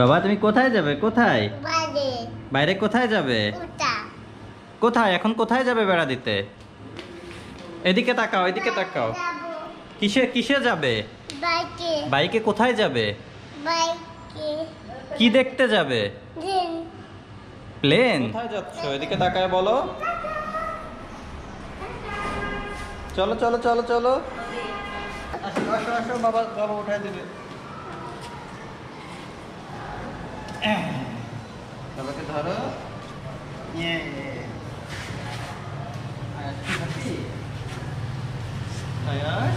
বাবা তুমি কোথায় যাবে? কোথায়? বাইরে। বাইরে কোথায় যাবে? কোথায় এখন কোথায় যাবে বেড়া দিতে? এদিকে তাকাও, এদিকে তাকাও। কিসে কিসে যাবে? বাইকে। বাইকে কোথায় যাবে? বাইকে। কি দেখতে যাবে? দিন। প্লেন। কোথায় যাচ্ছো? এদিকে তাকায় বলো। চলো চলো চলো চলো। আসো আসো আসো, বাবা বাবা উঠায় দিবে। বাবাকে ধরো। ইয়ে। আয়াস।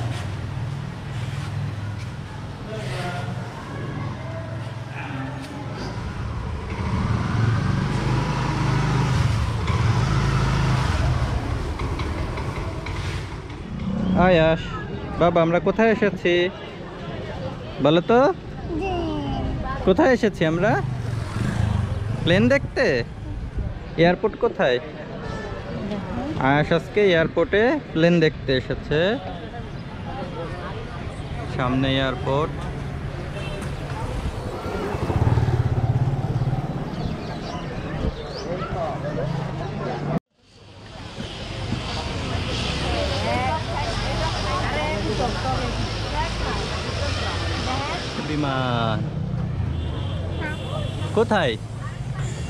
আয়াস, বাবা আমরা কোথায় এসেছি বলো তো? কোথায় এসেছি আমরা? প্লেন দেখতে? এয়ারপোর্ট কোথায়? আয়াস আজকে এয়ারপোর্টে প্লেন দেখতে এসেছে। সামনে এয়ারপোর্ট। বিমান কোথায়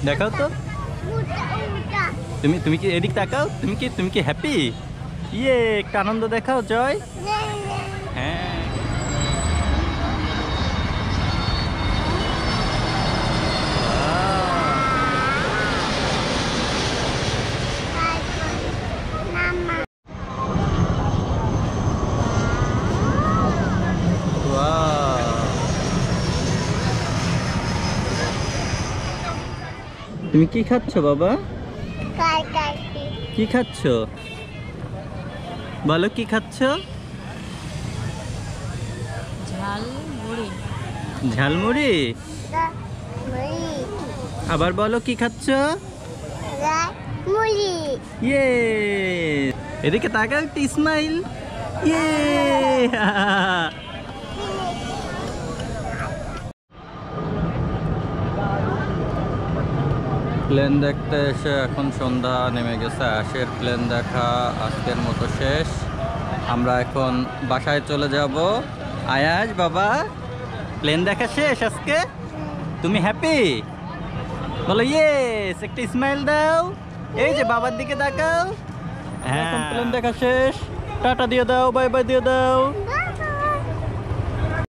দেখাও তো। তুমি তুমি কি এদিক তাকাও। তুমি কি হ্যাপি? ইয়ে একটা আনন্দ দেখাও জয়। হ্যাঁ তুমি কি খাচ্ছ বাবা? কি খাচ্ছ বলো? কি খাচ্ছ? ঝালমুড়ি। ঝালমুড়ি? আবার বলো কি খাচ্ছ? মুড়ি। ইয়ে এদিকে তাকাও, একটা স্মাইল। ইয়ে প্লেন দেখতে এসে এখন সন্ধ্যা নেমে গেছে। আয়াসের প্লেন দেখা আজকের মতো শেষ। আমরা এখন বাসায় চলে যাব। আয়াস বাবা প্লেন দেখা শেষ আজকে। তুমি হ্যাপি বলো? ইয়েস একটা স্মাইল দাও। এই যে বাবার দিকে তাকাও। হ্যাঁ প্লেন দেখা শেষ। টাটা দিয়ে দাও, বাই বাই দিয়ে দাও।